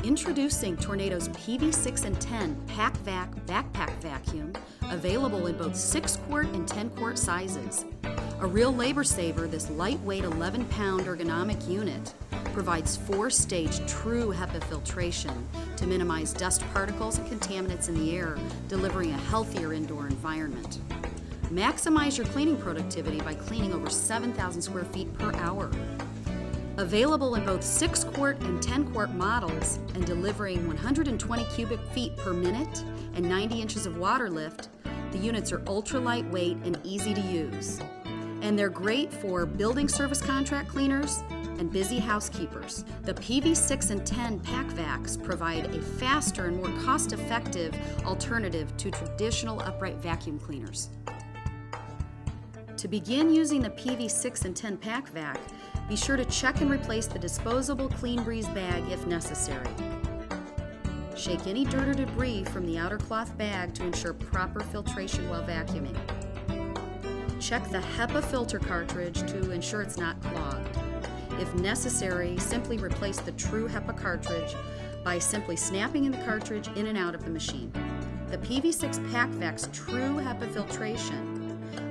Introducing Tornado's PV6 and 10 Pack Vac Backpack Vacuum, available in both 6-quart and 10-quart sizes. A real labor saver, this lightweight 11-pound ergonomic unit provides 4-stage true HEPA filtration to minimize dust particles and contaminants in the air, delivering a healthier indoor environment. Maximize your cleaning productivity by cleaning over 7,000 square feet per hour. Available in both 6-quart and 10-quart models and delivering 120 cubic feet per minute and 90 inches of water lift, the units are ultra lightweight and easy to use. And they're great for building service contract cleaners and busy housekeepers. The PV6 and 10 Pack Vacs provide a faster and more cost-effective alternative to traditional upright vacuum cleaners. To begin using the PV6 and 10 Pack Vac, be sure to check and replace the disposable Clean Breeze bag if necessary. Shake any dirt or debris from the outer cloth bag to ensure proper filtration while vacuuming. Check the HEPA filter cartridge to ensure it's not clogged. If necessary, simply replace the true HEPA cartridge by simply snapping in the cartridge in and out of the machine. The PV6 Pack Vac's true HEPA filtration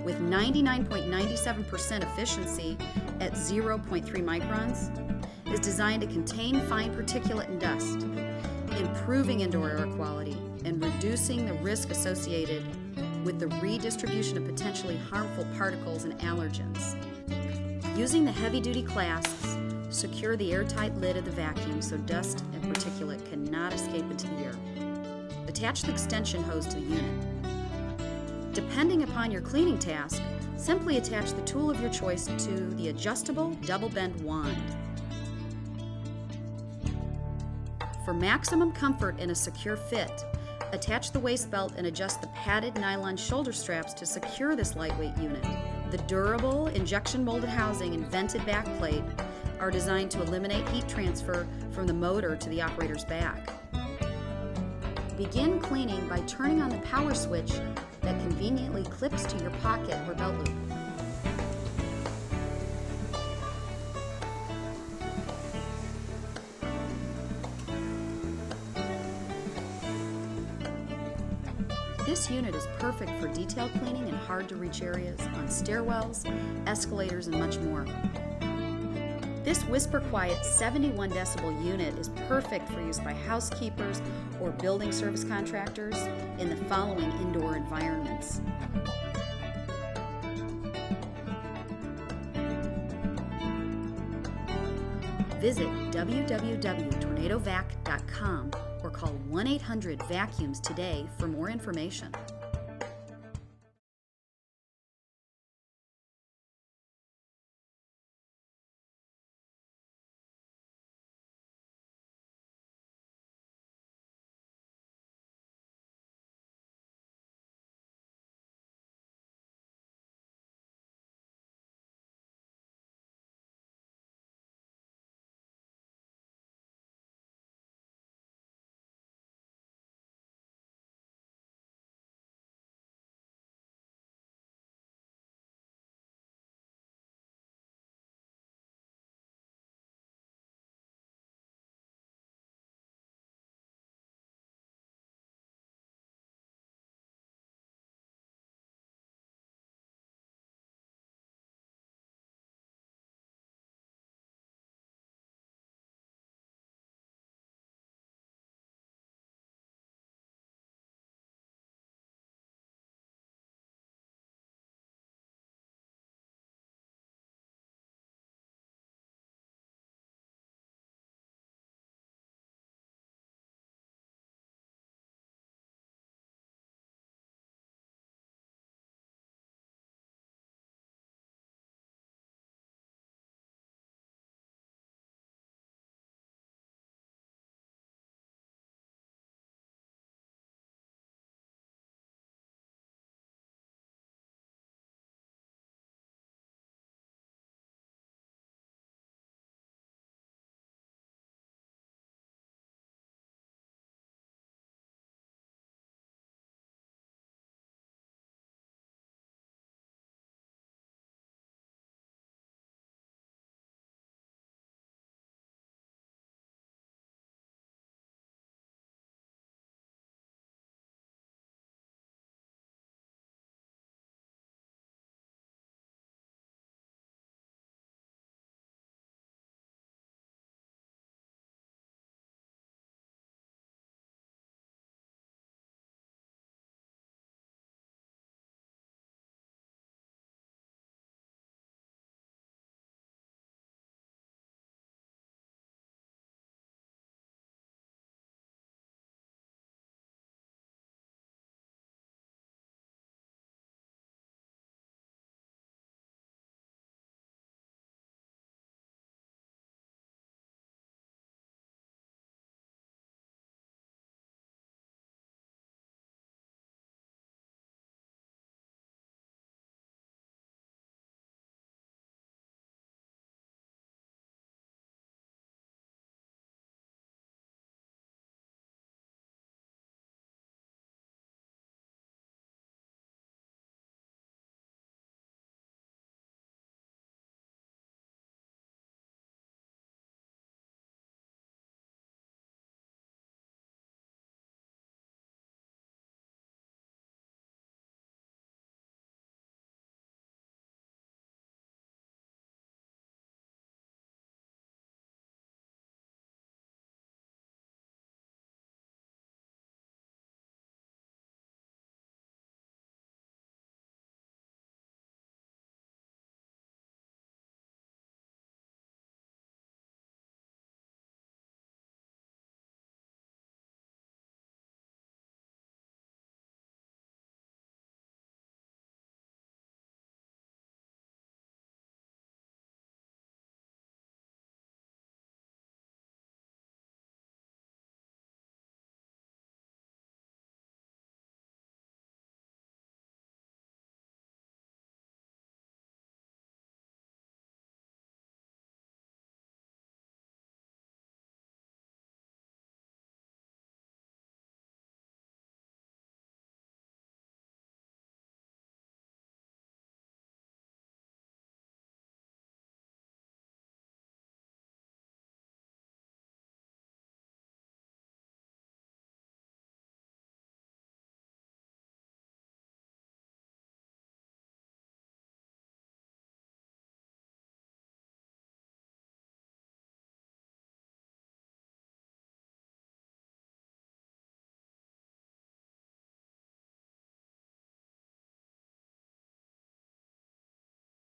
with 99.97% efficiency at 0.3 microns is designed to contain fine particulate and dust, improving indoor air quality and reducing the risk associated with the redistribution of potentially harmful particles and allergens. Using the heavy-duty clasps, secure the airtight lid of the vacuum so dust and particulate cannot escape into the air. Attach the extension hose to the unit. Depending upon your cleaning task, simply attach the tool of your choice to the adjustable double bend wand. For maximum comfort and a secure fit, attach the waist belt and adjust the padded nylon shoulder straps to secure this lightweight unit. The durable injection molded housing and vented back plate are designed to eliminate heat transfer from the motor to the operator's back. Begin cleaning by turning on the power switch that conveniently clips to your pocket or belt loop. This unit is perfect for detail cleaning in hard-to-reach areas, on stairwells, escalators, and much more. This whisper quiet 71 decibel unit is perfect for use by housekeepers or building service contractors in the following indoor environments. Visit www.tornadovac.com or call 1-800-VACUUMS today for more information.